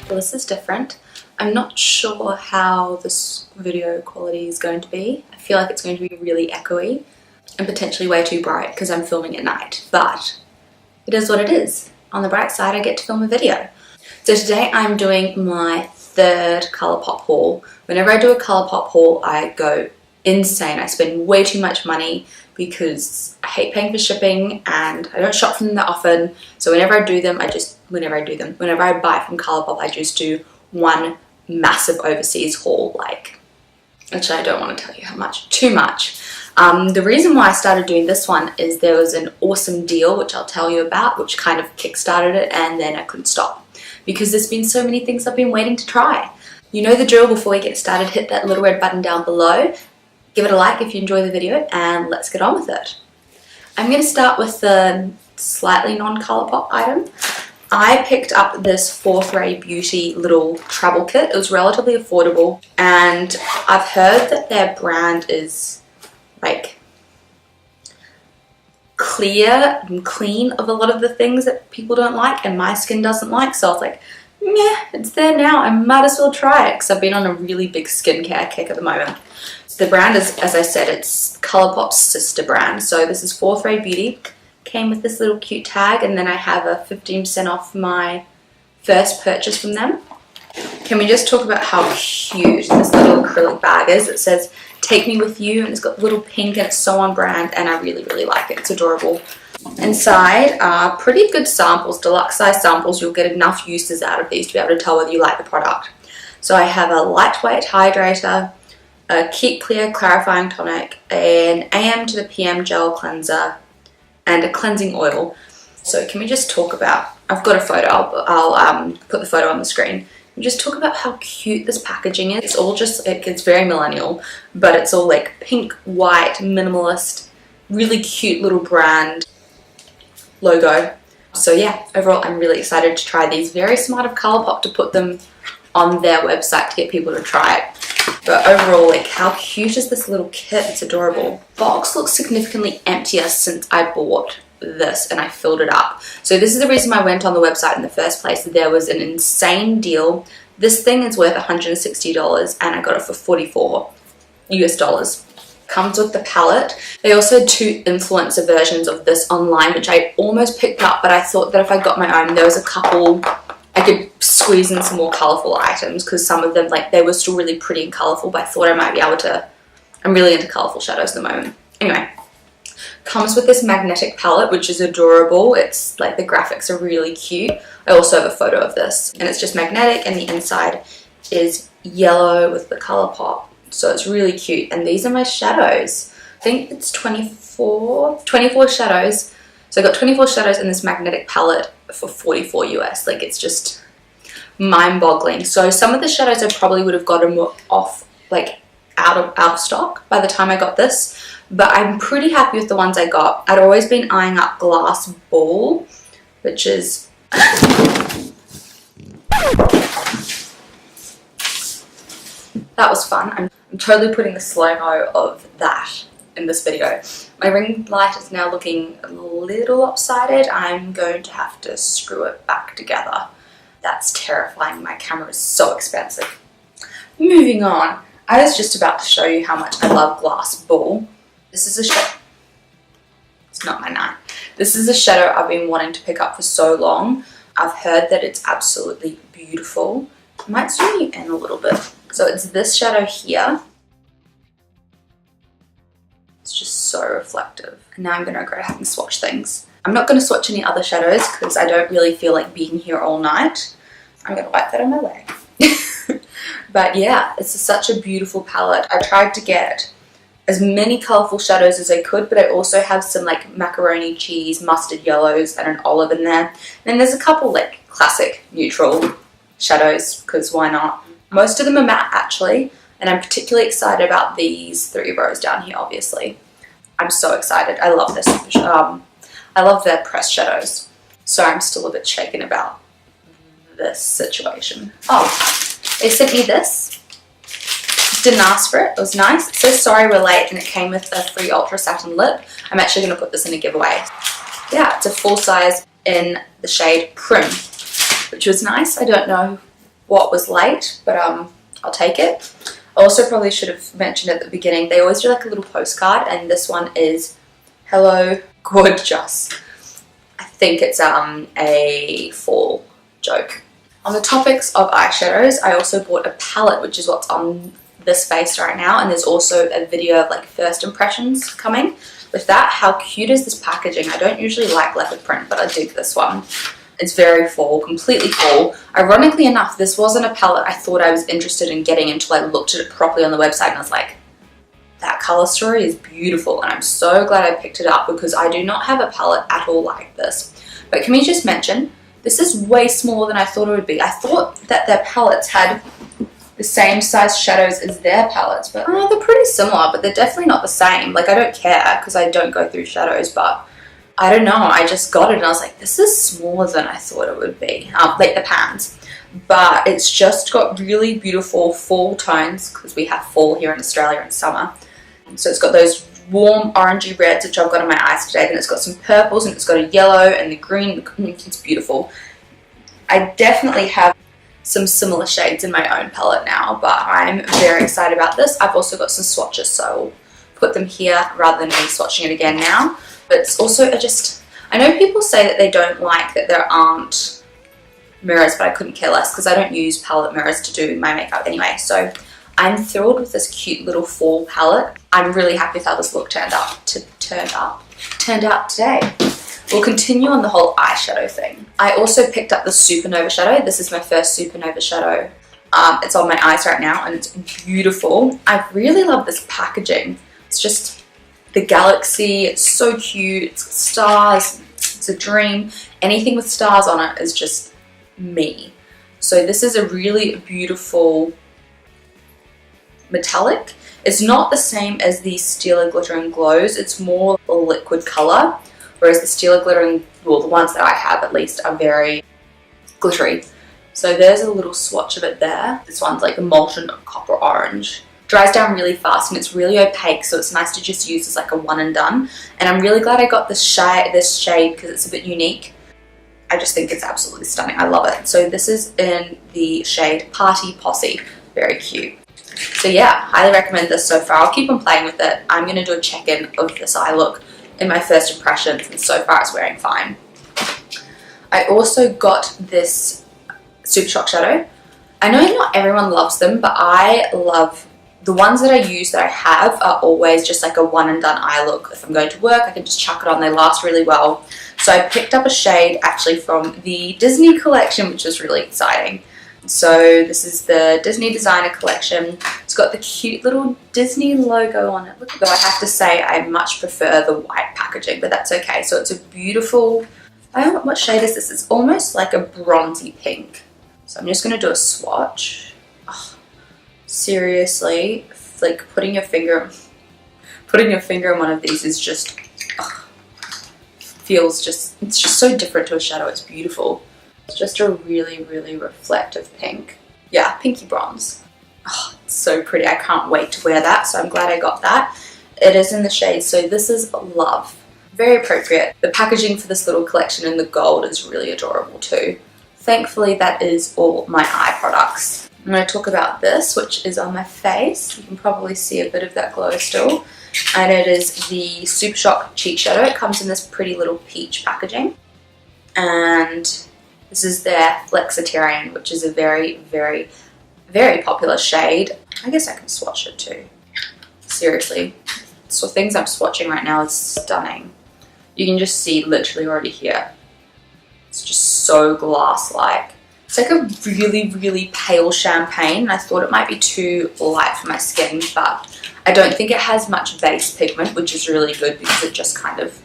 Well, this is different. I'm not sure how this video quality is going to be. I feel like it's going to be really echoey and potentially way too bright because I'm filming at night, but it is what it is. On the bright side, I get to film a video. So today I'm doing my third Colourpop haul. Whenever I do a Colourpop haul, I go insane. I spend way too much money because I hate paying for shipping and I don't shop from them that often. So whenever I buy from Colourpop, I just do one massive overseas haul. Like, actually I don't want to tell you how much, too much. The reason why I started doing this one is there was an awesome deal which I'll tell you about, which kind of kickstarted it, and then I couldn't stop because there's been so many things I've been waiting to try. You know the drill. Before we get started, hit that little red button down below, give it a like if you enjoy the video, and let's get on with it. I'm going to start with the slightly non-Colourpop item. I picked up this Fourth Ray Beauty little travel kit. It was relatively affordable, and I've heard that their brand is like clear and clean of a lot of the things that people don't like and my skin doesn't like, so I was like, yeah, it's there now, I might as well try it because I've been on a really big skincare kick at the moment. The brand is, as I said, it's Colourpop's sister brand. So this is Fourth Ray Beauty. Came with this little cute tag, and then I have a 15% off my first purchase from them. Can we just talk about how cute this little acrylic bag is? It says "Take me with you," and it's got little pink, and it's so on brand, and I really, really like it. It's adorable. Inside are pretty good samples, deluxe size samples. You'll get enough uses out of these to be able to tell whether you like the product. So I have a lightweight hydrator, a Keep Clear clarifying tonic, an AM to the PM gel cleanser, and a cleansing oil. So can we just talk about, I've got a photo, I'll put the photo on the screen. And just talk about how cute this packaging is. It's all just, it's very millennial, but it's all like pink, white, minimalist, really cute little brand logo. So yeah, overall I'm really excited to try these. Very smart of Colourpop to put them on their website to get people to try it. But overall, like, how cute is this little kit? It's adorable. Box looks significantly emptier since I bought this and I filled it up. So this is the reason I went on the website in the first place. There was an insane deal. This thing is worth $160 and I got it for $44 US. Comes with the palette. They also had two influencer versions of this online, which I almost picked up, but I thought that if I got my own, there was a couple I could squeeze in some more colourful items because some of them, like, they were still really pretty and colourful, but I thought I might be able to, I'm really into colourful shadows at the moment. Anyway, comes with this magnetic palette, which is adorable. It's like the graphics are really cute. I also have a photo of this, and it's just magnetic, and the inside is yellow with the Colourpop. So it's really cute, and these are my shadows. I think it's 24 shadows. So I got 24 shadows in this magnetic palette for $44 US. Like, it's just mind-boggling. So some of the shadows I probably would have gotten off, like, out of stock by the time I got this, but I'm pretty happy with the ones I got. I'd always been eyeing up Glass Ball, which is that was fun. I'm totally putting the slow-mo of that in this video. My ring light is now looking a little lopsided. I'm going to have to screw it back together. That's terrifying. My camera is so expensive. Moving on. I was just about to show you how much I love Glass Ball. This is a shadow. It's not my knife. This is a shadow I've been wanting to pick up for so long. I've heard that it's absolutely beautiful. I might zoom you in a little bit. So it's this shadow here. It's just so reflective. And now I'm going to go ahead and swatch things. I'm not going to swatch any other shadows because I don't really feel like being here all night. I'm going to wipe that on my way. But yeah, it's such a beautiful palette. I tried to get as many colourful shadows as I could, but I also have some like macaroni cheese, mustard yellows, and an olive in there. And then there's a couple like classic neutral shadows, because why not? Most of them are matte actually, and I'm particularly excited about these three rows down here, obviously. I'm so excited. I love this. I love their pressed shadows. So I'm still a bit shaken about this situation. Oh, they sent me this. Didn't ask for it. It was nice. It says sorry we're late, and it came with a free ultra satin lip. I'm actually going to put this in a giveaway. Yeah, it's a full size in the shade Prim, which was nice. I don't know what was late, but I'll take it. I also probably should have mentioned at the beginning, they always do like a little postcard, and this one is Hello Gorgeous. I think it's a fall joke. On the topics of eyeshadows, I also bought a palette, which is what's on this face right now, and there's also a video of like first impressions coming with that. How cute is this packaging? I don't usually like leopard print, but I dig this one. It's very fall, completely fall. Ironically enough, this wasn't a palette I thought I was interested in getting until I looked at it properly on the website, and I was like, that color story is beautiful, and I'm so glad I picked it up because I do not have a palette at all like this. But can we just mention, this is way smaller than I thought it would be. I thought that their palettes had the same size shadows as their palettes, but they're pretty similar, but they're definitely not the same. Like, I don't care because I don't go through shadows, but I don't know, I just got it and I was like, this is smaller than I thought it would be, like the pans. But it's just got really beautiful fall tones because we have fall here in Australia in summer. So it's got those warm orangey reds, which I've got on my eyes today. Then it's got some purples and it's got a yellow and the green. It's beautiful. I definitely have some similar shades in my own palette now, but I'm very excited about this. I've also got some swatches, so I'll put them here rather than me swatching it again now. But it's also I know people say that they don't like that there aren't mirrors, but I couldn't care less because I don't use palette mirrors to do my makeup anyway. So I'm thrilled with this cute little fall palette. I'm really happy with how this look turned out today. We'll continue on the whole eyeshadow thing. I also picked up the Supernova shadow. This is my first Supernova shadow. It's on my eyes right now and it's beautiful. I really love this packaging. It's just the galaxy, it's so cute, it's got stars, it's a dream. Anything with stars on it is just me. So this is a really beautiful metallic. It's not the same as the Stila Glitter and Glows, it's more a liquid color, whereas the Stila Glitter and, well, the ones that I have at least are very glittery. So there's a little swatch of it there. This one's like a molten copper orange. Dries down really fast and it's really opaque, so it's nice to just use as like a one and done. And I'm really glad I got this shade because it's a bit unique. I just think it's absolutely stunning. I love it. So this is in the shade Party Posse. Very cute. So yeah, highly recommend this so far. I'll keep on playing with it. I'm going to do a check-in of this eye look in my first impressions, and so far it's wearing fine. I also got this Super Shock shadow. I know not everyone loves them, but I love the ones that I use that I have are always just like a one and done eye look. If I'm going to work, I can just chuck it on. They last really well. So I picked up a shade actually from the Disney collection, which is really exciting. So this is the Disney Designer Collection. It's got the cute little Disney logo on it. Though I have to say I much prefer the white packaging, but that's okay. So it's a beautiful, I don't know what shade is this? It's almost like a bronzy pink. So I'm just going to do a swatch. Oh, seriously, like putting your finger in one of these is just, it's just so different to a shadow. It's beautiful. It's just a really, really reflective pink. Yeah, pinky bronze. Oh, it's so pretty. I can't wait to wear that, so I'm glad I got that. It is in the shade, so this is Love. Very appropriate. The packaging for this little collection in the gold is really adorable too. Thankfully, that is all my eye products. I'm going to talk about this, which is on my face. You can probably see a bit of that glow still. And it is the Super Shock Cheek Shadow. It comes in this pretty little peach packaging. And this is their Flexitarian, which is a very, very, very popular shade. I guess I can swatch it too. Seriously. So things I'm swatching right now is stunning. You can just see literally already here. It's just so glass-like. It's like a really, really pale champagne. And I thought it might be too light for my skin, but I don't think it has much base pigment, which is really good because it just kind of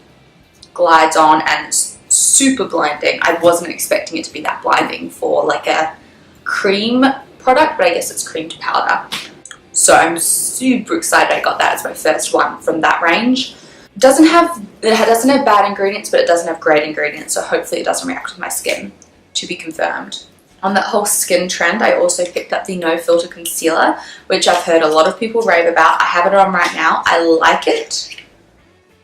glides on and it's super blinding. I wasn't expecting it to be that blinding for like a cream product, but I guess it's cream to powder. So I'm super excited I got that as my first one from that range. It doesn't have bad ingredients, but it doesn't have great ingredients, so hopefully it doesn't react with my skin, to be confirmed. On that whole skin trend, I also picked up the No Filter Concealer, which I've heard a lot of people rave about. I have it on right now. I like it.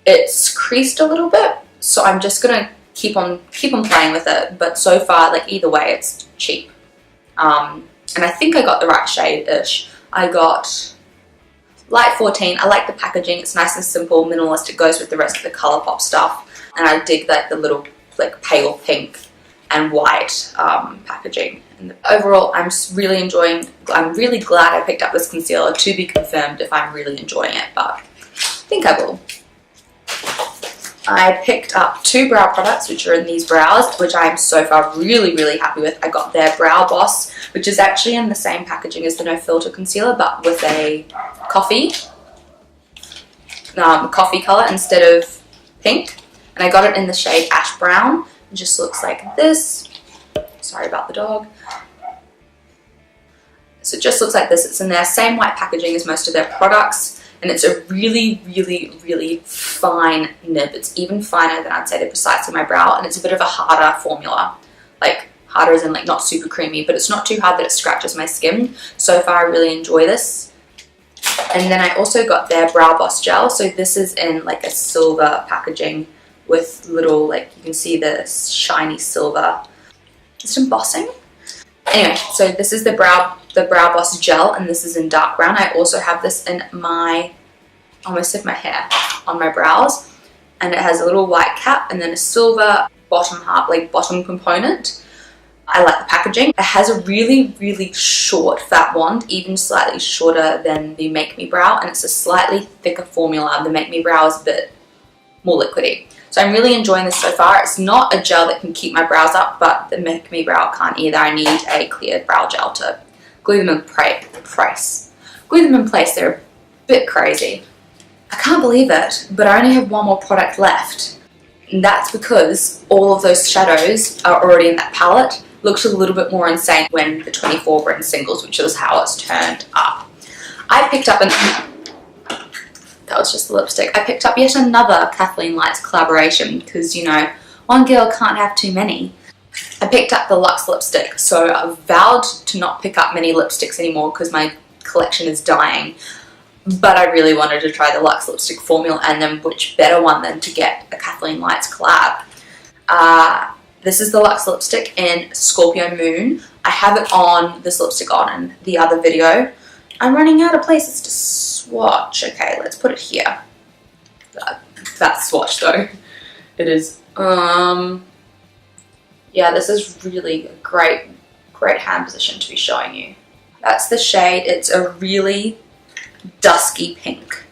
It's creased a little bit, so I'm just gonna keep on playing with it. But so far, like either way, it's cheap. And I think I got the right shade-ish. I got light 14. I like the packaging. It's nice and simple, minimalist. It goes with the rest of the ColourPop stuff. And I dig like the little like pale pink and white packaging. And overall, I'm really enjoying. I'm really glad I picked up this concealer. To be confirmed if I'm really enjoying it, but I think I will. I picked up 2 brow products, which are in these brows, which I am so far really happy with. I got their Brow Boss, which is actually in the same packaging as the No Filter concealer, but with a coffee color instead of pink. And I got it in the shade Ash Brown. It just looks like this. Sorry about the dog. So it just looks like this. It's in their same white packaging as most of their products. And it's a really fine nib. It's even finer than I'd say the Precisely My Brow. And it's a bit of a harder formula. Like, harder as in like not super creamy, but it's not too hard that it scratches my skin. So far, I really enjoy this. And then I also got their Brow Boss Gel. So this is in like a silver packaging with little, like, you can see the shiny silver. Just embossing. Anyway, so this is the Brow Boss Gel, and this is in dark brown. I also have this in my, almost like my hair, on my brows. And it has a little white cap and then a silver bottom bottom component. I like the packaging. It has a really short fat wand, even slightly shorter than the Make Me Brow, and it's a slightly thicker formula. The Make Me Brow is a bit more liquidy. So I'm really enjoying this so far. It's not a gel that can keep my brows up, but the Make Me Brow can't either. I need a clear brow gel to glue them in place. Glue them in place. They're a bit crazy. I can't believe it, but I only have one more product left. And that's because all of those shadows are already in that palette. Looks a little bit more insane when the 24 were in singles, which is how it's turned up. I picked up that was just the lipstick. I picked up yet another Kathleen Lights collaboration because, you know, one girl can't have too many. I picked up the Luxe lipstick, so I've vowed to not pick up many lipsticks anymore because my collection is dying. But I really wanted to try the Luxe lipstick formula, and then which better one than to get a Kathleen Lights collab. This is the Luxe lipstick in Scorpio Moon. I have it on, this lipstick on in the other video. I'm running out of places to swatch. Okay, let's put it here. That swatch though. It is, yeah, this is really a great hand position to be showing you. That's the shade. It's a really dusky pink.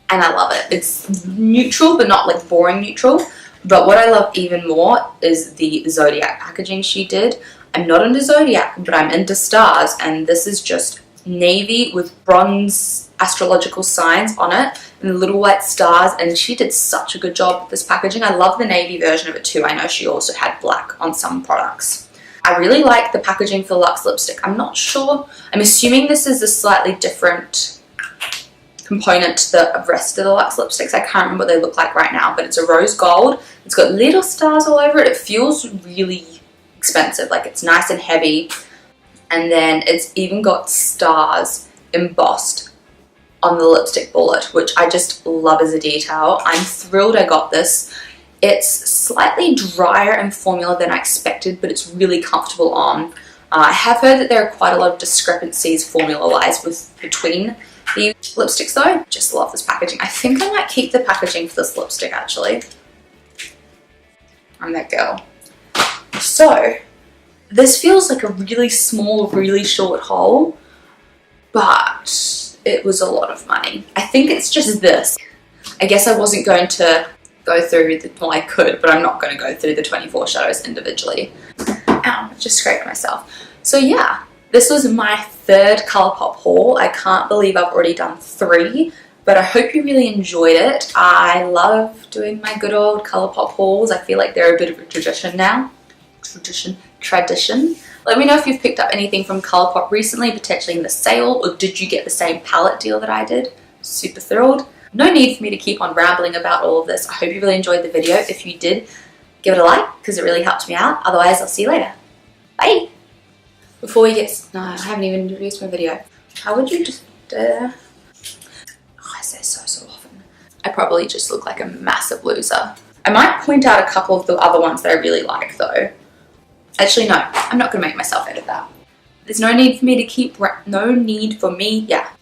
And I love it. It's neutral, but not like boring neutral. But what I love even more is the Zodiac packaging she did. I'm not into Zodiac, but I'm into stars. And this is just navy with bronze astrological signs on it and little white stars, and she did such a good job with this packaging. I love the navy version of it too. I know she also had black on some products. I really like the packaging for Luxe lipstick. I'm not sure. I'm assuming this is a slightly different component to the rest of the Luxe lipsticks. I can't remember what they look like right now, but it's a rose gold. It's got little stars all over it. It feels really expensive. Like, it's nice and heavy. And then it's even got stars embossed on the lipstick bullet, which I just love as a detail. I'm thrilled I got this. It's slightly drier in formula than I expected, but it's really comfortable on. I have heard that there are quite a lot of discrepancies formula-wise between the lipsticks though. Just love this packaging. I think I might keep the packaging for this lipstick actually. I'm that girl. So, this feels like a really small, really short haul, but it was a lot of money. I think it's just this. I guess I wasn't going to go through well, I could, but I'm not going to go through the 24 shadows individually. Ow, I just scraped myself. So yeah, this was my third ColourPop haul. I can't believe I've already done 3, but I hope you really enjoyed it. I love doing my good old ColourPop hauls. I feel like they're a bit of a tradition now. Tradition. Let me know if you've picked up anything from ColourPop recently, potentially in the sale, or did you get the same palette deal that I did? Super thrilled. No need for me to keep on rambling about all of this. I hope you really enjoyed the video. If you did, give it a like because it really helps me out. Otherwise, I'll see you later. Bye! Before we get... No, I haven't even introduced my video. How would you just... Oh, I say so often. I probably just look like a massive loser. I might point out a couple of the other ones that I really like though. Actually, no, I'm not going to make myself edit that. There's no need for me to keep, no need for me, yeah,